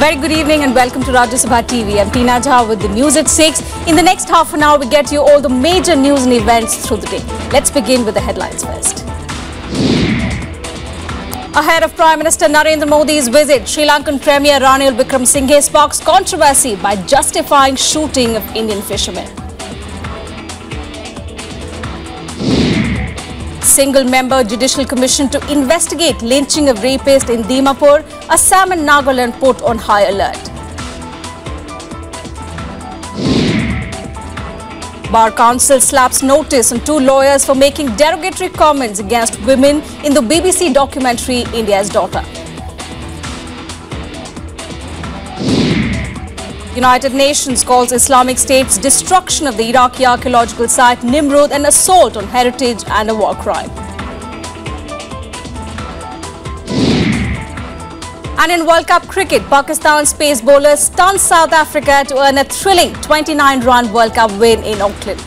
Very good evening and welcome to Rajya TV. I'm Tina Jha with the news at 6. In the next half an hour, we get you all the major news and events through the day. Let's begin with the headlines first. Ahead of Prime Minister Narendra Modi's visit, Sri Lankan Premier Ranil Wickremesinghe sparks controversy by justifying shooting of Indian fishermen. Single-member Judicial Commission to investigate lynching of rapist in Dimapur, Assam and Nagaland put on high alert. Bar Council slaps notice on 2 lawyers for making derogatory comments against women in the BBC documentary India's Daughter. United Nations calls Islamic State's destruction of the Iraqi archaeological site Nimrud an assault on heritage and a war crime. And in World Cup cricket, Pakistan's pace bowlers stunned South Africa to earn a thrilling 29-run World Cup win in Auckland.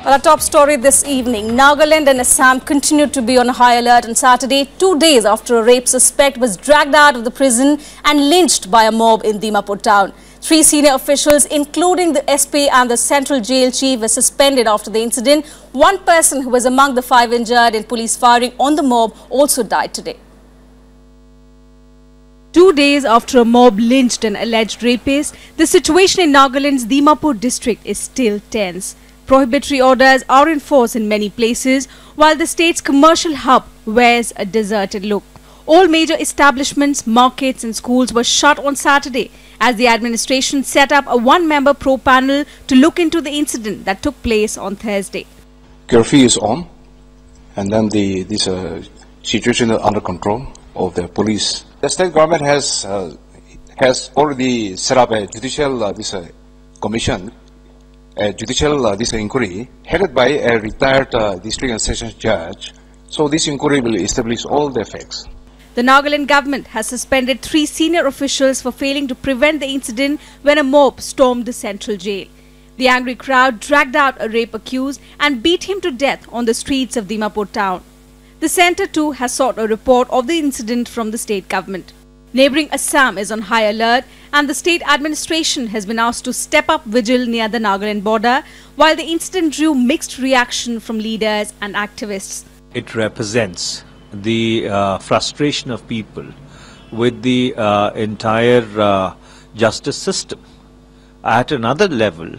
Well, our top story this evening, Nagaland and Assam continued to be on high alert on Saturday, 2 days after a rape suspect was dragged out of the prison and lynched by a mob in Dimapur town. 3 senior officials, including the SP and the Central Jail Chief, were suspended after the incident. 1 person who was among the 5 injured in police firing on the mob also died today. 2 days after a mob lynched an alleged rapist, the situation in Nagaland's Dimapur district is still tense. Prohibitory orders are in force in many places, while the state's commercial hub wears a deserted look. All major establishments, markets and schools were shut on Saturday as the administration set up a 1-member pro-panel to look into the incident that took place on Thursday. Curfew is on, and then this situation is under control of the police. The state government has already set up a judicial commission. A judicial inquiry headed by a retired district and sessions judge. So this inquiry will establish all the facts. The Nagaland government has suspended 3 senior officials for failing to prevent the incident when a mob stormed the central jail. The angry crowd dragged out a rape accused and beat him to death on the streets of Dimapur town. The centre too has sought a report of the incident from the state government. Neighbouring Assam is on high alert and the state administration has been asked to step up vigil near the Nagaland border, while the incident drew mixed reaction from leaders and activists. It represents the frustration of people with the entire justice system. At another level,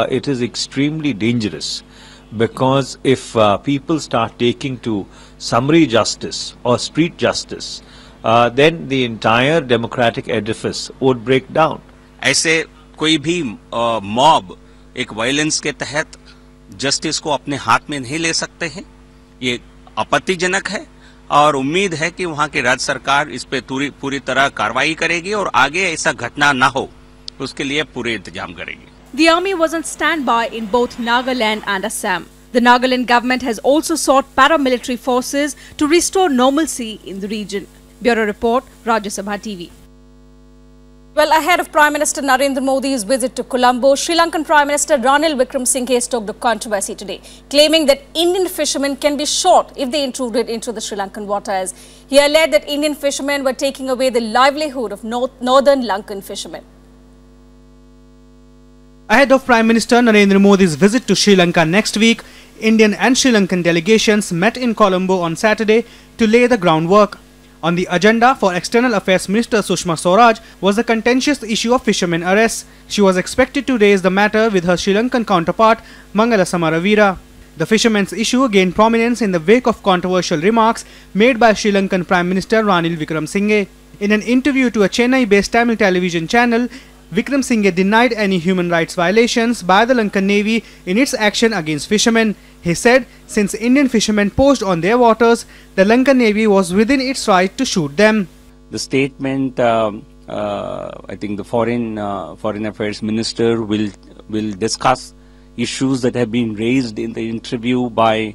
it is extremely dangerous because if people start taking to summary justice or street justice, then the entire democratic edifice would break down. ऐसे कोई भी mob एक violence के तहत justice को अपने हाथ में नहीं ले सकते हैं। ये आपत्तिजनक है और उम्मीद है कि वहां की राज्य सरकार इस पे पूरी तरह कार्रवाई करेगी और आगे ऐसा घटना ना हो उसके लिए पूरे इंतजाम करेगी। The army was on standby in both Nagaland and Assam. The Nagaland government has also sought paramilitary forces to restore normalcy in the region. Bureau Report, Rajya TV. Well, ahead of Prime Minister Narendra Modi's visit to Colombo, Sri Lankan Prime Minister Ranil Wickremesinghe stoked the controversy today, claiming that Indian fishermen can be shot if they intruded into the Sri Lankan waters. He alleged that Indian fishermen were taking away the livelihood of northern Lankan fishermen. Ahead of Prime Minister Narendra Modi's visit to Sri Lanka next week, Indian and Sri Lankan delegations met in Colombo on Saturday to lay the groundwork. On the agenda for External Affairs Minister Sushma Swaraj was the contentious issue of fishermen arrests. She was expected to raise the matter with her Sri Lankan counterpart Mangala Samaravira. The fishermen's issue gained prominence in the wake of controversial remarks made by Sri Lankan Prime Minister Ranil Wickremesinghe. In an interview to a Chennai-based Tamil television channel, Wickremesinghe denied any human rights violations by the Lankan Navy in its action against fishermen. He said, since Indian fishermen poached on their waters, the Lankan Navy was within its right to shoot them. The statement, I think the Foreign Affairs Minister will discuss issues that have been raised in the interview by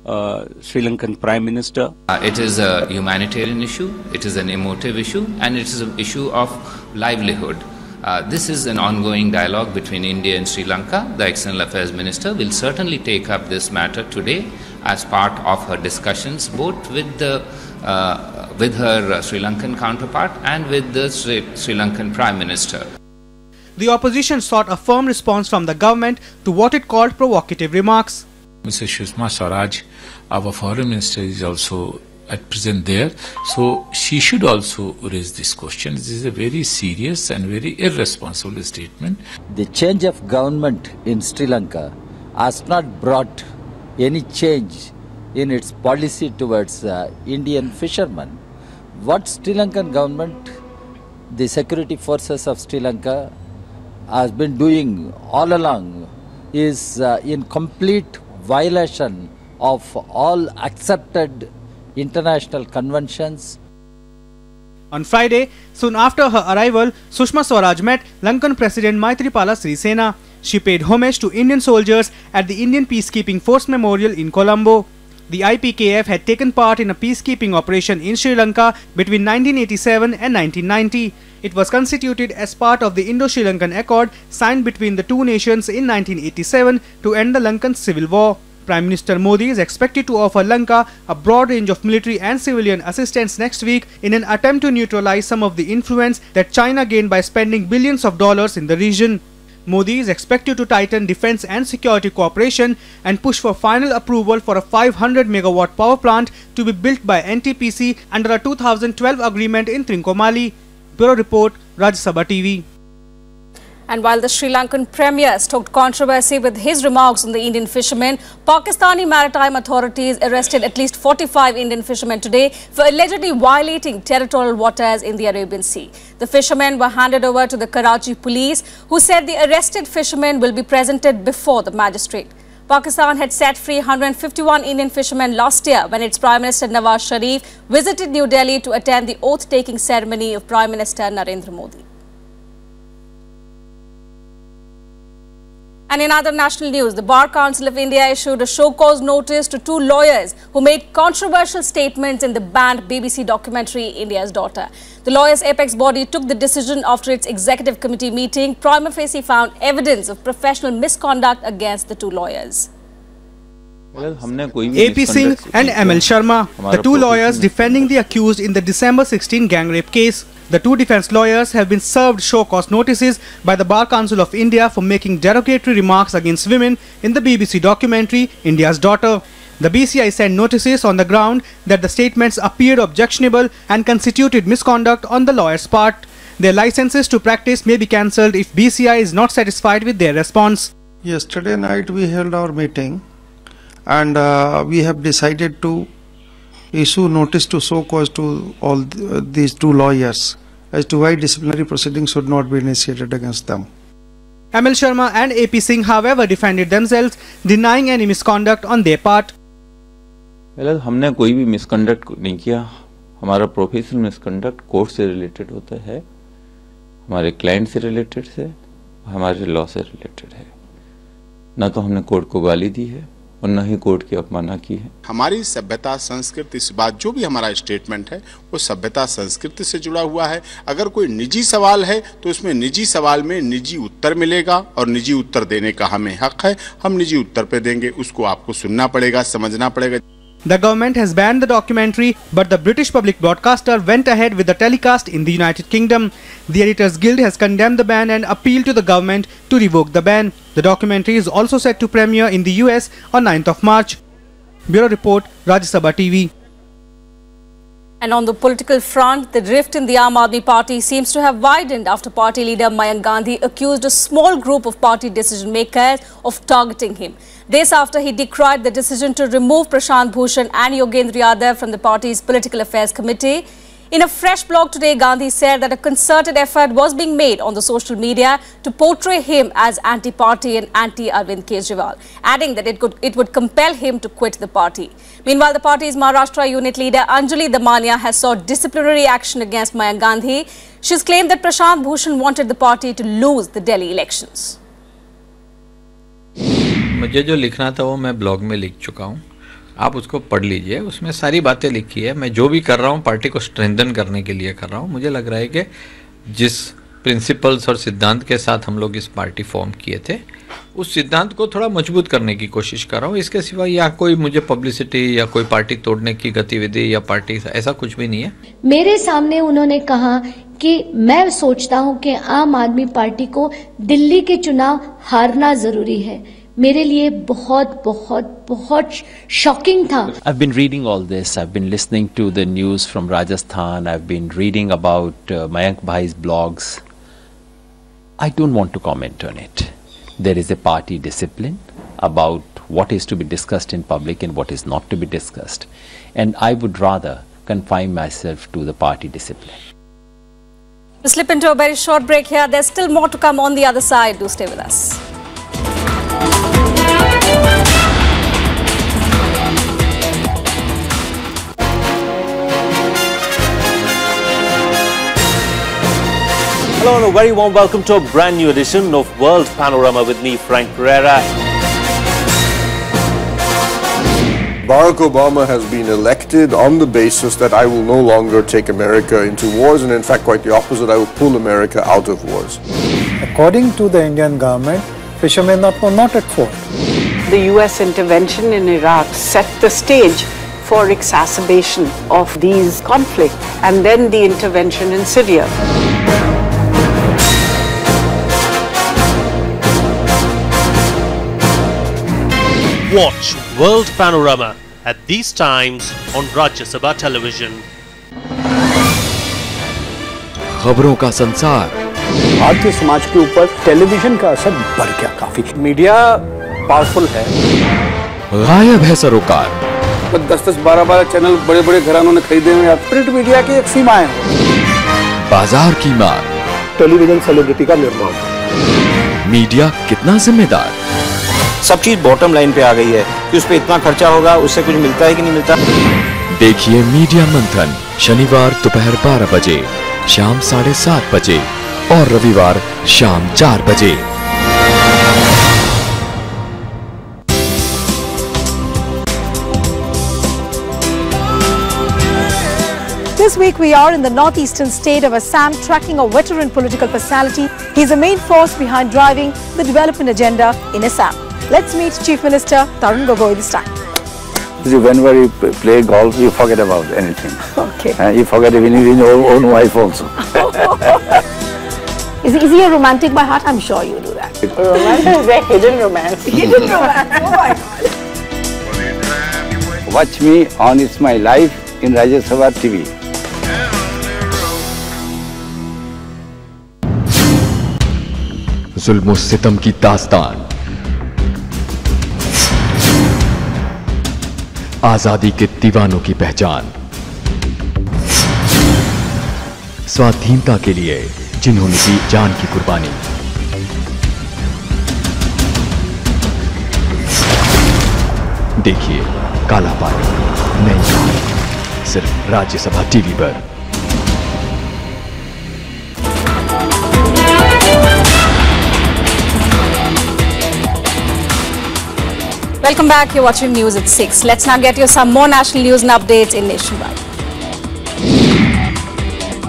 Sri Lankan Prime Minister. It is a humanitarian issue, it is an emotive issue, and it is an issue of livelihood. This is an ongoing dialogue between India and Sri Lanka. The External Affairs Minister will certainly take up this matter today as part of her discussions, both with her Sri Lankan counterpart and with the Sri Lankan Prime Minister. The opposition sought a firm response from the government to what it called provocative remarks. Mrs. Sushma Swaraj, our foreign minister, is also at present there, so she should also raise this question. This is a very serious and very irresponsible statement. The change of government in Sri Lanka has not brought any change in its policy towards Indian fishermen. What Sri Lankan government, the security forces of Sri Lanka has been doing all along is in complete violation of all accepted international conventions. On Friday, soon after her arrival, Sushma Swaraj met Lankan President Maithripala Sirisena. She paid homage to Indian soldiers at the Indian Peacekeeping Force Memorial in Colombo. The IPKF had taken part in a peacekeeping operation in Sri Lanka between 1987 and 1990. It was constituted as part of the Indo-Sri Lankan Accord signed between the two nations in 1987 to end the Lankan civil war. Prime Minister Modi is expected to offer Lanka a broad range of military and civilian assistance next week in an attempt to neutralize some of the influence that China gained by spending billions of dollars in the region. Modi is expected to tighten defense and security cooperation and push for final approval for a 500 megawatt power plant to be built by NTPC under a 2012 agreement in Trincomalee. Bureau Report, Rajya Sabha TV. And while the Sri Lankan Premier stoked controversy with his remarks on the Indian fishermen, Pakistani maritime authorities arrested at least 45 Indian fishermen today for allegedly violating territorial waters in the Arabian Sea. The fishermen were handed over to the Karachi police, who said the arrested fishermen will be presented before the magistrate. Pakistan had set free 151 Indian fishermen last year when its Prime Minister Nawaz Sharif visited New Delhi to attend the oath-taking ceremony of Prime Minister Narendra Modi. And in other national news, the Bar Council of India issued a show-cause notice to two lawyers who made controversial statements in the banned BBC documentary India's Daughter. The lawyers' apex body took the decision after its executive committee meeting prima facie found evidence of professional misconduct against the two lawyers. AP Singh and ML Sharma, the two lawyers defending the accused in the December 16 gang rape case. The two defense lawyers have been served show-cause notices by the Bar Council of India for making derogatory remarks against women in the BBC documentary India's Daughter. The BCI sent notices on the ground that the statements appeared objectionable and constituted misconduct on the lawyers' part. Their licenses to practice may be cancelled if BCI is not satisfied with their response. Yesterday night we held our meeting and we have decided to issue notice to show cause to all these two lawyers as to why disciplinary proceedings should not be initiated against them. ML Sharma and AP Singh, however, defended themselves, denying any misconduct on their part. well, हमने कोई भी misconduct नहीं किया. हमारा professional misconduct court से related होता है, हमारे क्लाइंट से रिलेटेड है, हमारे लॉ से रिलेटेड है. ना तो हमने कोर्ट को गाली दी है और न ही कोर्ट की अपमानना की है. हमारी सभ्यता संस्कृति, इस बात जो भी हमारा स्टेटमेंट है वो सभ्यता संस्कृति से जुड़ा हुआ है. अगर कोई निजी सवाल है तो उसमें निजी सवाल में निजी उत्तर मिलेगा और निजी उत्तर देने का हमें हक है. हम निजी उत्तर पे देंगे, उसको आपको सुनना पड़ेगा, समझना पड़ेगा. The government has banned the documentary, but the British public broadcaster went ahead with the telecast in the United Kingdom. The Editors Guild has condemned the ban and appealed to the government to revoke the ban. The documentary is also set to premiere in the US on 9th of March. Bureau Report, Rajya Sabha TV. And on the political front, the rift in the Aam Aadmi Party seems to have widened after party leader Mayank Gandhi accused a small group of party decision-makers of targeting him. This after he decried the decision to remove Prashant Bhushan and Yogendra Yadav from the party's Political Affairs Committee. In a fresh blog today, Gandhi said that a concerted effort was being made on the social media to portray him as anti-party and anti-Arvind Kejriwal, adding that it would compel him to quit the party. Meanwhile, the party's Maharashtra unit leader Anjali Damania has sought disciplinary action against Mayank Gandhi. She's claimed that Prashant Bhushan wanted the party to lose the Delhi elections. मुझे जो लिखना था वो मैं blog में लिख चुका हूँ, आप उसको पढ़ लीजिए. उसमें सारी बातें लिखी है. मैं जो भी कर रहा हूँ पार्टी को स्ट्रेंथन करने के लिए कर रहा हूँ. मुझे लग रहा है कि जिस प्रिंसिपल्स और सिद्धांत के साथ हम लोग इस पार्टी फॉर्म किए थे, उस सिद्धांत को थोड़ा मजबूत करने की कोशिश कर रहा हूँ। इसके सिवा या कोई मुझे पब्लिसिटी या कोई पार्टी तोड़ने की गतिविधि या पार्टी ऐसा कुछ भी नहीं है। मेरे सामने उन्होंने कहा कि मैं सोचता हूँ कि आम आदमी पार्टी को दिल्ली के चुनाव हारना जरूरी है। मेरे लिए बहुत शॉकिंग था। I've been reading all this. I've been listening to the news from Rajasthan. I've been reading about Mayank Bhai's blogs. I don't want to comment on it. There is a party discipline about what is to be discussed in public and what is not to be discussed. And I would rather confine myself to the party discipline. We'll slip into a very short break here. There's still more to come on the other side. Do stay with us. Hello and a very warm welcome to a brand new edition of World Panorama with me, Frank Pereira. Barack Obama has been elected on the basis that I will no longer take America into wars, and in fact quite the opposite, I will pull America out of wars. According to the Indian government, fishermen are not at fault. The US intervention in Iraq set the stage for exacerbation of these conflicts, and then the intervention in Syria. Watch World Panorama at these times on Rajya Sabha television. खबरों का संसार। भारतीय समाज के ऊपर television का असर बढ़ गया काफी। मीडिया पावरफुल है। गायब है सरोकार। 10-12 चैनल बड़े-बड़े घरानों ने खरीदे हुए हैं। प्रिंट मीडिया की एक सीमा है। बाजार की मार। टेलीविजन सेलिब्रिटी का निर्माण। मीडिया कितना जिम्मेदार? सब चीज बॉटम लाइन पे आ गई है कि उस पे इतना खर्चा होगा, उससे कुछ मिलता है कि नहीं मिलता। देखिए मीडिया मंथन शनिवार दोपहर 12 बजे, शाम 7:30 बजे और रविवार शाम 4 बजे। This week we are in the northeastern state of Assam tracking a veteran political personality. He is the main force behind driving the development agenda in Assam. Let's meet Chief Minister Tarun Gogoi this time. Whenever you play golf, you forget about anything. Okay. You forget even your own wife also. Is he a romantic by heart? I'm sure you do that. Romance is a hidden romance. Hidden romance. Oh my God. Watch me on It's My Life in Rajya Sabha TV. जुल्म सितम की दास्तान, आजादी के दीवानों की पहचान, स्वाधीनता के लिए जिन्होंने दी जान की कुर्बानी। देखिए काला पानी नई कहानी सिर्फ राज्यसभा टीवी पर। Welcome back. You're watching News at 6. Let's now get you some more national news and updates in Nationwide.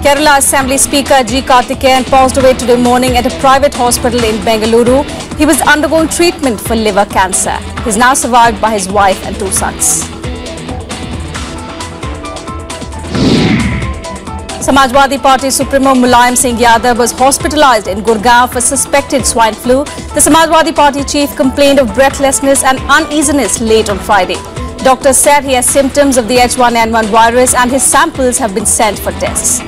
Kerala Assembly Speaker G. Karthikeyan passed away today morning at a private hospital in Bengaluru. He was undergoing treatment for liver cancer. He is now survived by his wife and 2 sons. Samajwadi Party Supremo Mulayam Singh Yadav was hospitalized in Gurgaon for suspected swine flu. The Samajwadi Party chief complained of breathlessness and uneasiness late on Friday. Doctors said he has symptoms of the H1N1 virus and his samples have been sent for tests.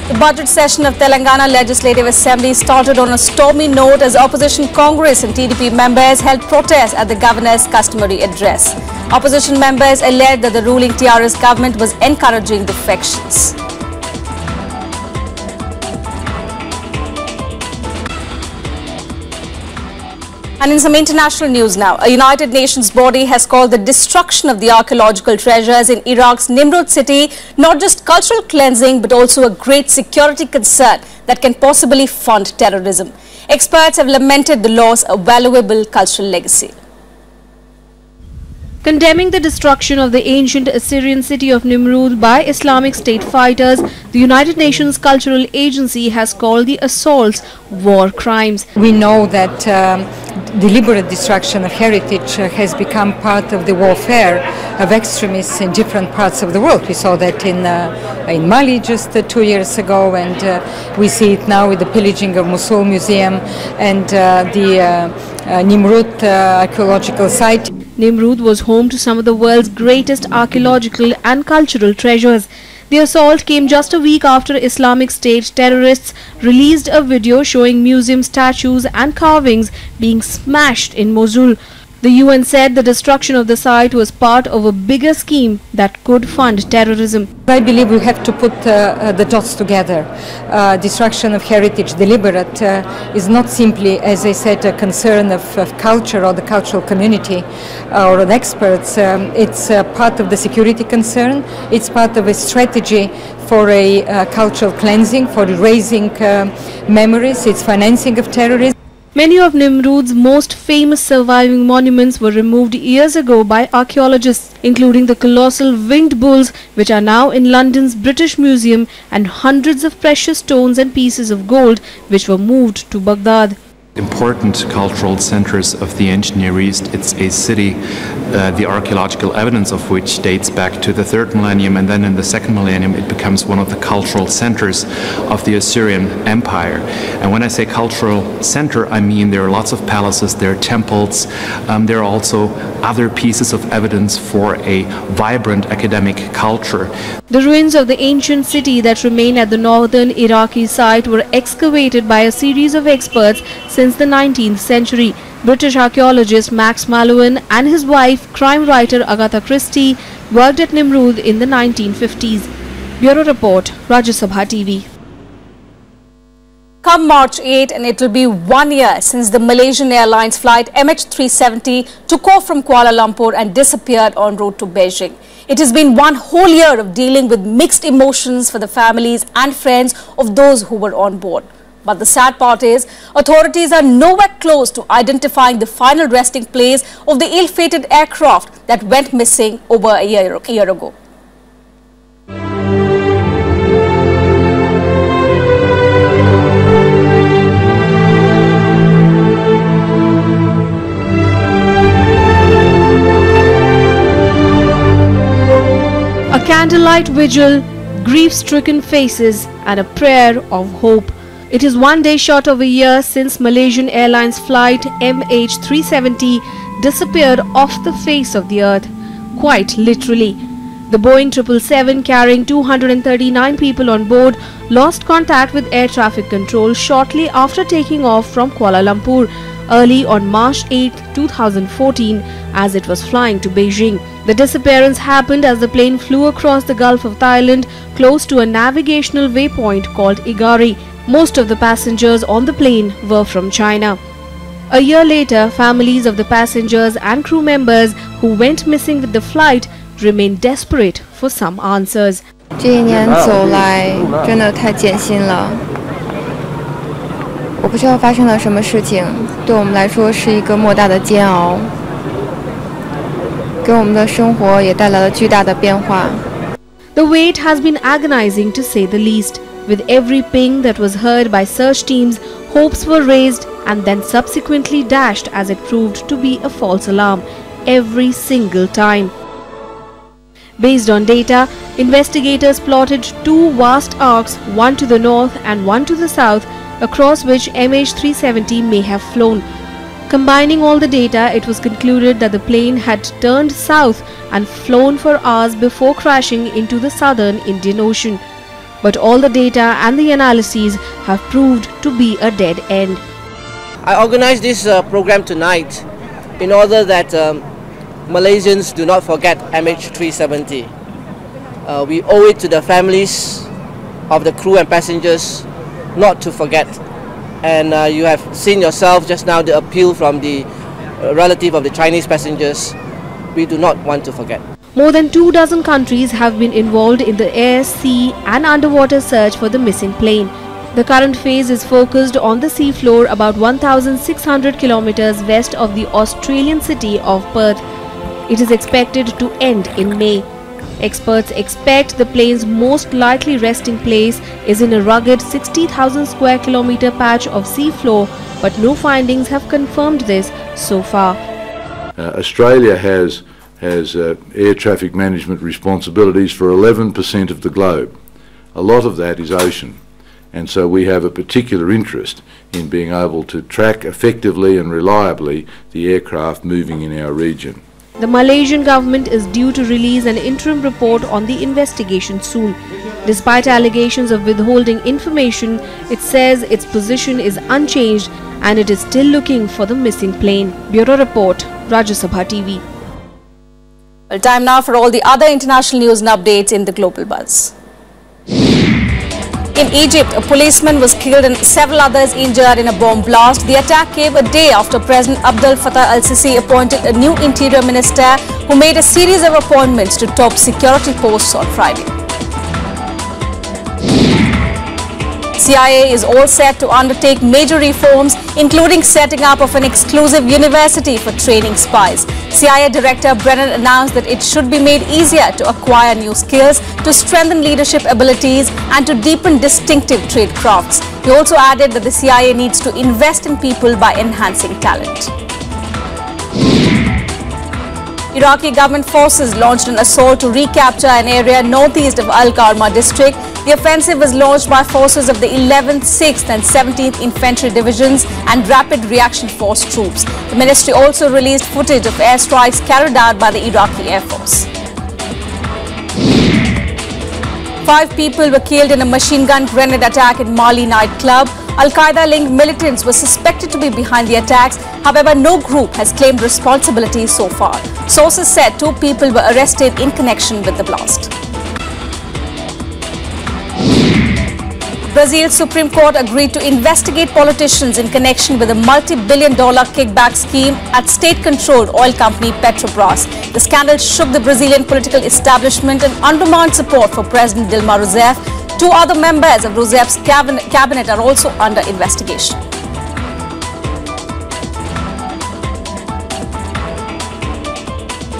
The budget session of Telangana Legislative Assembly started on a stormy note as opposition Congress and TDP members held protests at the governor's customary address. Opposition members alleged that the ruling TRS government was encouraging defections. And in some international news now, a United Nations body has called the destruction of the archaeological treasures in Iraq's Nimrud city not just cultural cleansing but also a great security concern that can possibly fund terrorism. Experts have lamented the loss of valuable cultural legacy. Condemning the destruction of the ancient Assyrian city of Nimrud by Islamic State fighters, the United Nations Cultural Agency has called the assaults war crimes. We know that deliberate destruction of heritage has become part of the warfare of extremists in different parts of the world. We saw that in Mali just 2 years ago, and we see it now with the pillaging of Mosul Museum and the Nimrud archaeological site. Nimrud was home to some of the world's greatest archaeological and cultural treasures. The assault came just a week after Islamic State terrorists released a video showing museum statues and carvings being smashed in Mosul. The UN said the destruction of the site was part of a bigger scheme that could fund terrorism. I believe we have to put the dots together. Destruction of heritage, deliberate, is not simply, as I said, a concern of culture or the cultural community or the experts. It's part of the security concern. It's part of a strategy for a cultural cleansing, for erasing memories. It's financing of terrorism. Many of Nimrud's most famous surviving monuments were removed years ago by archaeologists, including the colossal winged bulls, which are now in London's British Museum, and hundreds of precious stones and pieces of gold, which were moved to Baghdad. Important cultural centers of the ancient Near East. It's a city, the archaeological evidence of which dates back to the 3rd millennium, and then in the 2nd millennium it becomes one of the cultural centers of the Assyrian Empire. And when I say cultural center, I mean there are lots of palaces, there are temples, there are also other pieces of evidence for a vibrant academic culture. The ruins of the ancient city that remain at the northern Iraqi site were excavated by a series of experts since the 19th century. British archaeologist Max Mallowan and his wife, crime writer Agatha Christie, worked at Nimrud in the 1950s. Bureau Report, Rajya Sabha TV. Come March 8, and it will be 1 year since the Malaysian Airlines flight MH370 took off from Kuala Lumpur and disappeared en route to Beijing. It has been 1 whole year of dealing with mixed emotions for the families and friends of those who were on board. But the sad part is, authorities are nowhere close to identifying the final resting place of the ill-fated aircraft that went missing over a year ago. A candlelight vigil, grief-stricken faces, and a prayer of hope. It is 1 day short of a year since Malaysian Airlines flight MH370 disappeared off the face of the earth, quite literally. The Boeing 777 carrying 239 people on board lost contact with air traffic control shortly after taking off from Kuala Lumpur early on March 8, 2014 as it was flying to Beijing. The disappearance happened as the plane flew across the Gulf of Thailand close to a navigational waypoint called Igari. Most of the passengers on the plane were from China. A year later, families of the passengers and crew members who went missing with the flight remain desperate for some answers. 这一年走来真的太艰辛了，我不知道发生了什么事情，对我们来说是一个莫大的煎熬，给我们的生活也带来了巨大的变化。 The wait has been agonizing to say the least. With every ping that was heard by search teams, hopes were raised and then subsequently dashed as it proved to be a false alarm every single time. Based on data, investigators plotted 2 vast arcs, one to the north and one to the south, across which MH370 may have flown. Combining all the data, it was concluded that the plane had turned south and flown for hours before crashing into the southern Indian Ocean. But all the data and the analyses have proved to be a dead end. I organized this program tonight in order that Malaysians do not forget MH370. We owe it to the families of the crew and passengers not to forget. And you have seen yourself just now the appeal from the relative of the Chinese passengers. We do not want to forget. More than 24 countries have been involved in the air, sea and underwater search for the missing plane. The current phase is focused on the seafloor about 1,600 kilometers west of the Australian city of Perth. It is expected to end in May. Experts expect the plane's most likely resting place is in a rugged 60,000 square kilometer patch of seafloor, but no findings have confirmed this so far. Australia has air traffic management responsibilities for 11% of the globe. A lot of that is ocean, and so we have a particular interest in being able to track effectively and reliably the aircraft moving in our region. The Malaysian government is due to release an interim report on the investigation soon. Despite allegations of withholding information, it says its position is unchanged and it is still looking for the missing plane. Bureau Report, Rajya Sabha TV. Well, time now for all the other international news and updates in the Global Buzz. In Egypt, a policeman was killed and several others injured in a bomb blast. The attack came a day after President Abdel Fattah al-Sisi appointed a new interior minister who made a series of appointments to top security posts on Friday. CIA is all set to undertake major reforms, including setting up of an exclusive university for training spies. CIA Director Brennan announced that it should be made easier to acquire new skills, to strengthen leadership abilities and to deepen distinctive trade crafts. He also added that the CIA needs to invest in people by enhancing talent. Iraqi government forces launched an assault to recapture an area northeast of Al-Qarma district. The offensive was launched by forces of the 11th, 6th and 17th Infantry Divisions and Rapid Reaction Force troops. The ministry also released footage of airstrikes carried out by the Iraqi Air Force. 5 people were killed in a machine gun grenade attack in Mali nightclub. Al-Qaeda-linked militants were suspected to be behind the attacks. However, no group has claimed responsibility so far. Sources said 2 people were arrested in connection with the blast. Brazil's Supreme Court agreed to investigate politicians in connection with a multi-billion-dollar kickback scheme at state-controlled oil company Petrobras. The scandal shook the Brazilian political establishment and undermined support for President Dilma Rousseff. 2 other members of Rousseff's cabinet are also under investigation.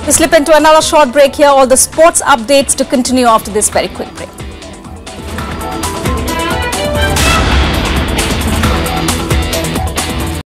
We slip into another short break here. All the sports updates to continue after this very quick break.